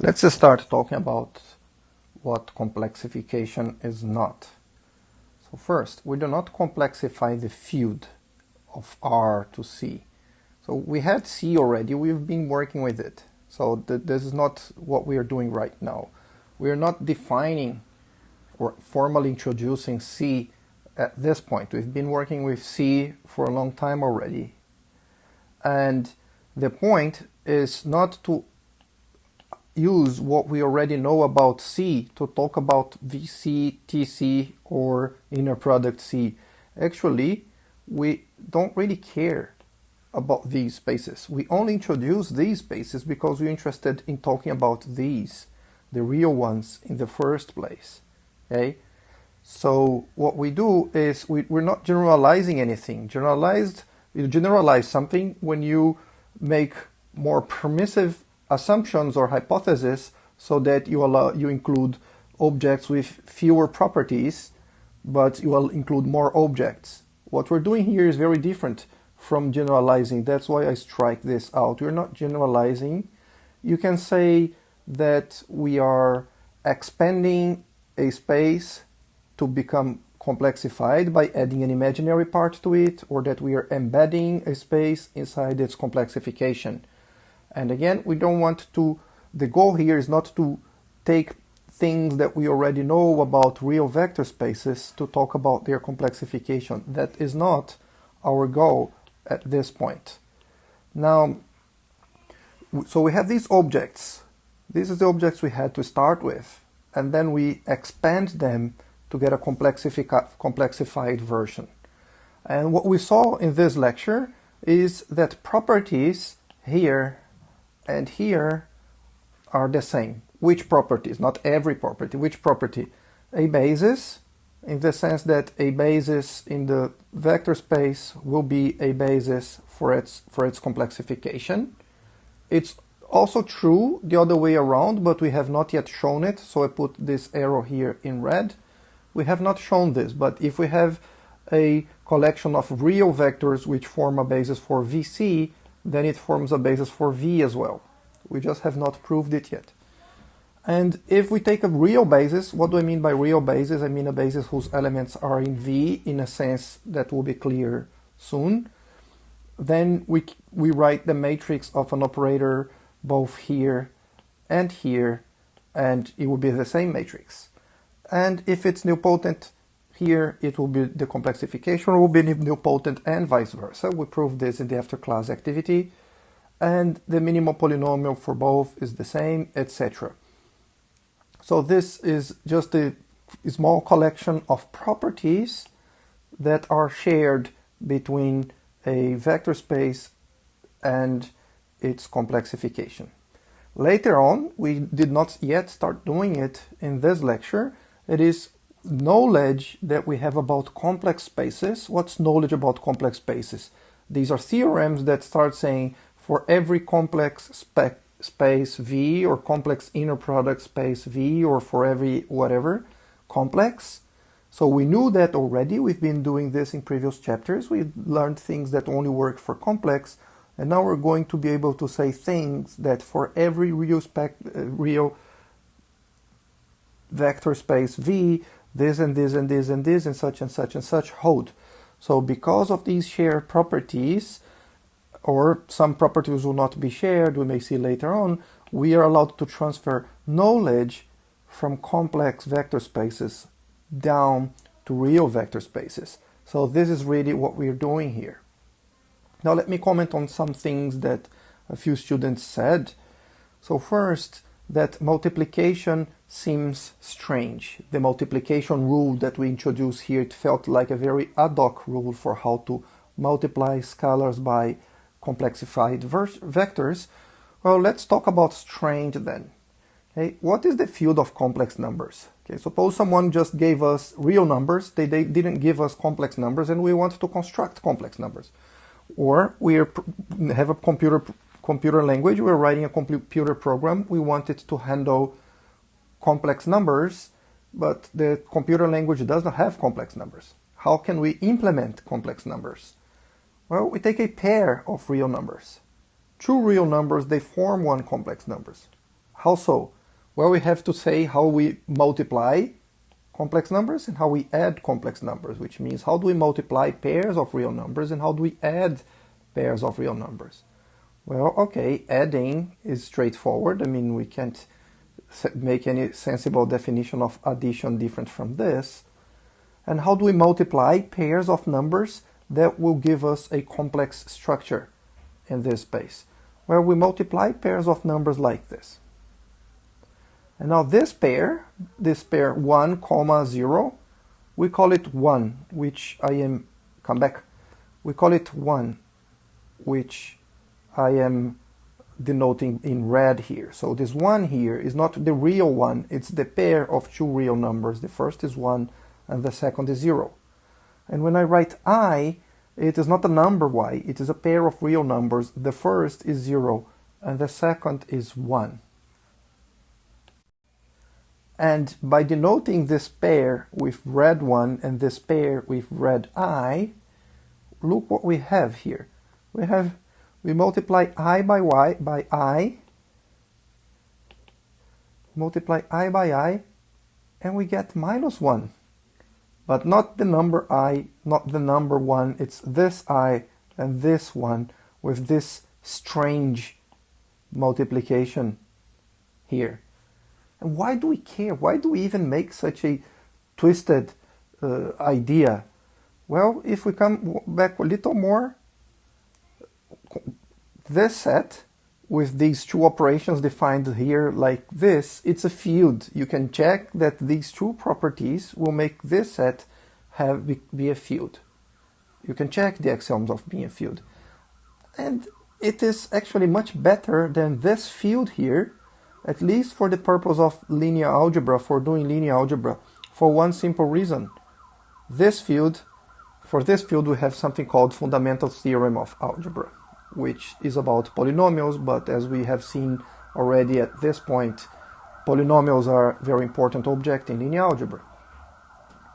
Let's just start talking about what complexification is not. So first, we do not complexify the field of R to C. So we had C already, we've been working with it. So this is not what we are doing right now. We are not defining or formally introducing C at this point. We've been working with C for a long time already. And the point is not to use what we already know about C to talk about VC, TC, or inner product C. Actually, we don't really care about these spaces. We only introduce these spaces because we're interested in talking about these, the real ones, in the first place. Okay? So what we do is we're not generalizing anything. You generalize something when you make more permissive assumptions or hypotheses so that you include objects with fewer properties, but you will include more objects. What we're doing here is very different from generalizing. That's why I strike this out. We're not generalizing. You can say that we are expanding a space to become complexified by adding an imaginary part to it, or that we are embedding a space inside its complexification. And again, we don't want to, the goal here is not to take things that we already know about real vector spaces to talk about their complexification. That is not our goal at this point. Now, so we have these objects. These are the objects we had to start with, and then we expand them to get a complexified version. And what we saw in this lecture is that properties here and here are the same. Which properties? Not every property. Which property? A basis, in the sense that a basis in the vector space will be a basis for its complexification. It's also true the other way around, but we have not yet shown it, so I put this arrow here in red. We have not shown this, but if we have a collection of real vectors which form a basis for VC, then it forms a basis for V as well. We just have not proved it yet. And if we take a real basis, what do I mean by real basis? I mean a basis whose elements are in V in a sense that will be clear soon. Then we write the matrix of an operator both here, and it will be the same matrix. And if it's nilpotent here, it will be the complexification will be nilpotent and vice versa. We proved this in the after class activity. And the minimal polynomial for both is the same, etc. So this is just a small collection of properties that are shared between a vector space and its complexification. Later on, we did not yet start doing it in this lecture. It is knowledge that we have about complex spaces. What's knowledge about complex spaces? These are theorems that start saying for every complex space V, or complex inner product space V, or for every whatever complex. So we knew that already. We've been doing this in previous chapters. We learned things that only work for complex, and now we're going to be able to say things that for every real vector space V, this and this and this and this and such and such and such hold. So because of these shared properties, or some properties will not be shared, we may see later on, we are allowed to transfer knowledge from complex vector spaces down to real vector spaces. So this is really what we're doing here. Now let me comment on some things that a few students said. So first, that multiplication seems strange. The multiplication rule that we introduced here, it felt like a very ad hoc rule for how to multiply scalars by complexified vectors. Well, let's talk about strange then. Okay, what is the field of complex numbers? Okay, suppose someone just gave us real numbers, they didn't give us complex numbers, and we want to construct complex numbers. Or we have a computer language, we're writing a computer program, we want it to handle complex numbers, but the computer language does not have complex numbers. How can we implement complex numbers? Well, we take a pair of real numbers. Two real numbers, they form one complex numbers. How so? Well, we have to say how we multiply complex numbers and how we add complex numbers, which means how do we multiply pairs of real numbers and how do we add pairs of real numbers. Well, okay, adding is straightforward. I mean, we can't make any sensible definition of addition different from this. And how do we multiply pairs of numbers that will give us a complex structure in this space? Well, we multiply pairs of numbers like this. And now this pair 1, 0, we call it 1, which we call it 1, which I am denoting in red here. So this 1 here is not the real one, it's the pair of two real numbers. The first is 1 and the second is 0. And when I write I, it is not a number y, it is a pair of real numbers. The first is 0 and the second is 1. And by denoting this pair with red 1 and this pair with red I, look what we have here. We multiply I by y by I, multiply I by I, and we get -1. But not the number I, not the number 1, it's this I and this 1 with this strange multiplication here. And why do we care? Why do we even make such a twisted idea? Well, if we come back a little more, this set with these two operations defined here like this, it's a field. You can check that these two properties will make this set be a field. You can check the axioms of being a field. And it is actually much better than this field here, at least for the purpose of linear algebra, for doing linear algebra, for one simple reason. For this field we have something called fundamental theorem of algebra, which is about polynomials, but as we have seen already at this point, polynomials are a very important object in linear algebra.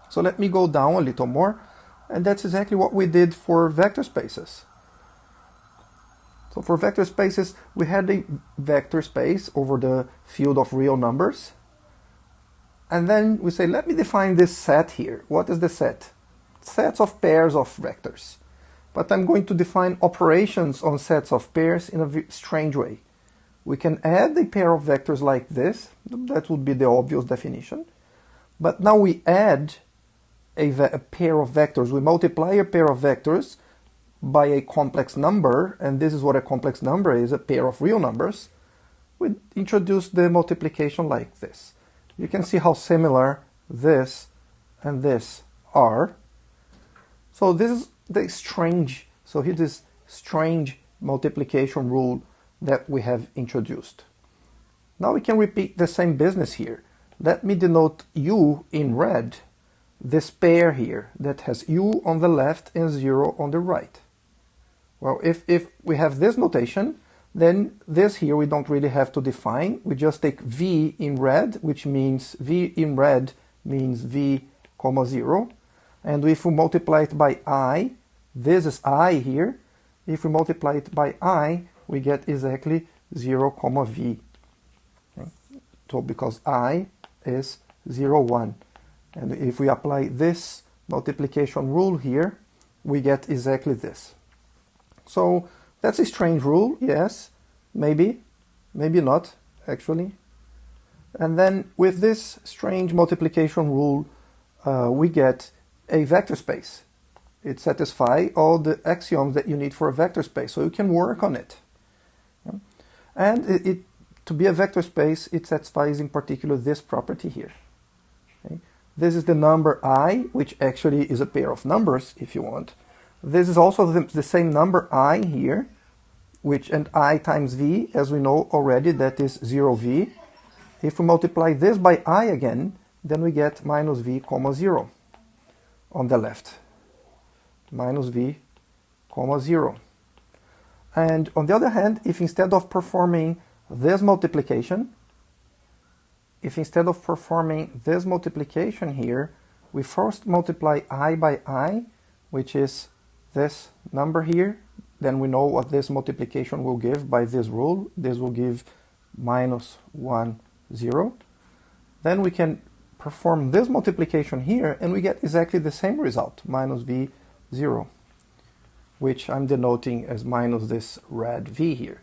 So let me go down a little more, and that's exactly what we did for vector spaces. So for vector spaces, we had a vector space over the field of real numbers. And then we say, let me define this set here. What is the set? Sets of pairs of vectors. But I'm going to define operations on sets of pairs in a strange way. We can add a pair of vectors like this. That would be the obvious definition. But now we add a pair of vectors. We multiply a pair of vectors by a complex number, and this is what a complex number is, a pair of real numbers. We introduce the multiplication like this. You can see how similar this and this are. So this is the strange, so here's this strange multiplication rule that we have introduced. Now we can repeat the same business here. Let me denote U in red, this pair here that has U on the left and 0 on the right. Well, if we have this notation, then this here we don't really have to define. We just take V in red, which means V in red means V, 0. And if we multiply it by I, this is I here. If we multiply it by I, we get exactly 0, V. Okay? So because I is 0, 1. And if we apply this multiplication rule here, we get exactly this. So that's a strange rule, yes, maybe not, actually. And then with this strange multiplication rule, we get a vector space. It satisfies all the axioms that you need for a vector space, so you can work on it. And to be a vector space, it satisfies in particular this property here. Okay? This is the number I, which actually is a pair of numbers, if you want. This is also the same number I here, and I times V, as we know already, that is 0V. If we multiply this by I again, then we get -V, 0 on the left. -V, 0. And on the other hand, if instead of performing this multiplication, here, we first multiply I by I, which is this number here, then we know what this multiplication will give by this rule. This will give minus 1, 0. Then we can perform this multiplication here, and we get exactly the same result, minus v, 0, which I'm denoting as minus this red v here.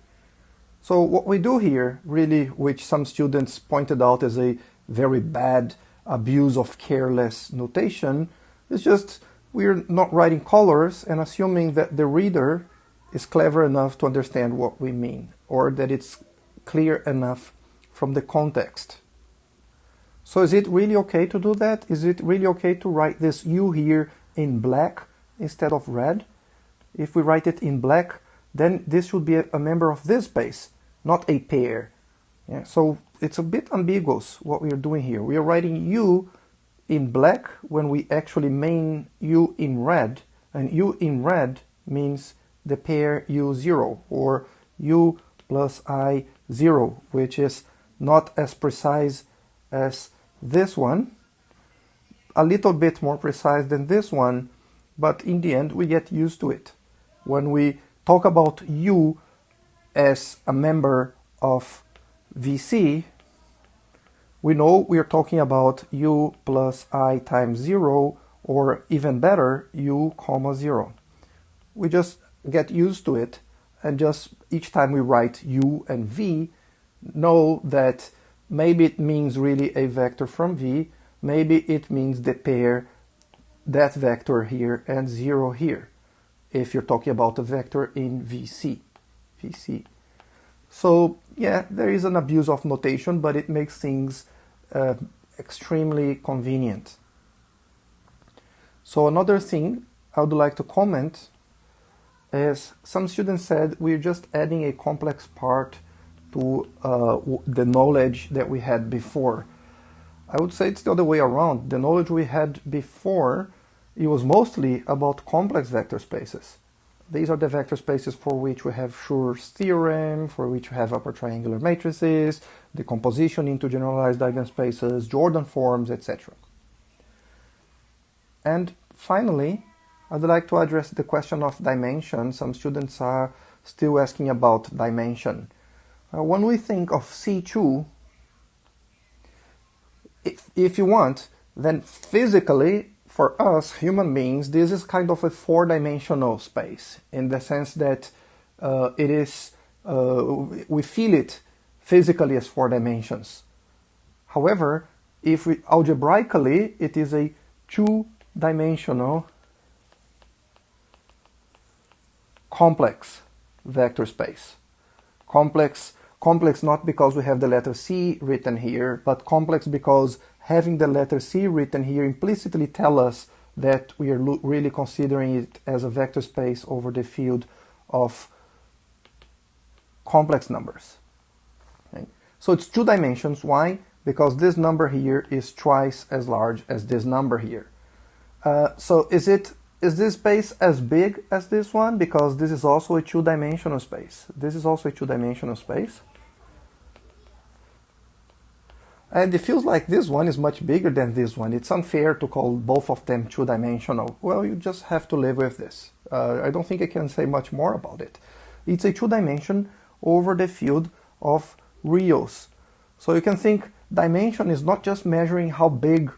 So what we do here, really, which some students pointed out as a very bad abuse of careless notation, is just we're not writing colors and assuming that the reader is clever enough to understand what we mean, or that it's clear enough from the context. So is it really okay to do that? Is it really okay to write this u here in black instead of red? If we write it in black, then this should be a member of this space, not a pair. Yeah, so it's a bit ambiguous what we are doing here. We are writing u in black when we actually mean u in red, and u in red means the pair u0 or u plus I0, which is not as precise as this one, a little bit more precise than this one, but in the end we get used to it. When we talk about u as a member of VC, we know we are talking about u plus I times 0, or even better, u comma 0. We just get used to it, and just each time we write u and v, know that maybe it means really a vector from v, maybe it means the pair, that vector here and 0 here, if you're talking about a vector in VC. So yeah, there is an abuse of notation, but it makes things extremely convenient. So another thing I would like to comment is some students said we're just adding a complex part to the knowledge that we had before. I would say it's the other way around. The knowledge we had before, it was mostly about complex vector spaces. These are the vector spaces for which we have Schur's theorem, for which we have upper triangular matrices, decomposition into generalized eigenspaces, Jordan forms, etc. And finally, I'd like to address the question of dimension. Some students are still asking about dimension. When we think of C2, if you want, then physically, for us human beings, this is kind of a four-dimensional space, in the sense that it is, we feel it physically as 4 dimensions. However, if we algebraically, it is a 2-dimensional complex vector space. Complex not because we have the letter C written here, but complex because having the letter C written here implicitly tell us that we are really considering it as a vector space over the field of complex numbers. Okay. So it's 2 dimensions. Why? Because this number here is twice as large as this number here. So is this space as big as this one? Because this is also a 2-dimensional space. This is also a 2-dimensional space. And it feels like this one is much bigger than this one. It's unfair to call both of them 2-dimensional. Well, you just have to live with this. I don't think I can say much more about it. It's a 2-dimension over the field of reals. So you can think dimension is not just measuring how big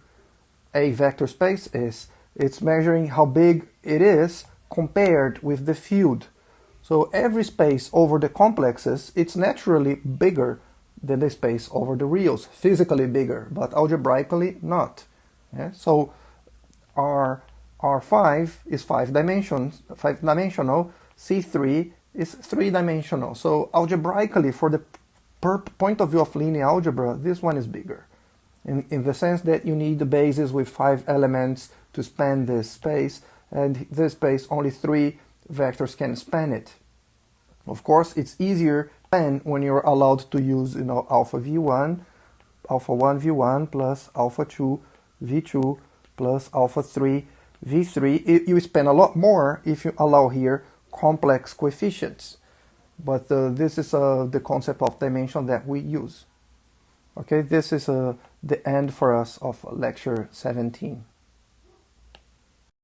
a vector space is, it's measuring how big it is compared with the field. So every space over the complexes, it's naturally bigger than the space over the reals, physically bigger, but algebraically not. Yeah? So R5 is 5-dimensional, C3 is 3-dimensional. So algebraically, for the point of view of linear algebra, this one is bigger. In the sense that you need the basis with 5 elements to span this space, and this space only 3 vectors can span it. Of course, it's easier when you're allowed to use, alpha v1, alpha 1 v1 plus alpha 2 v2 plus alpha 3 v3. You spend a lot more if you allow here complex coefficients. But this is the concept of dimension that we use. Okay, this is the end for us of lecture 17.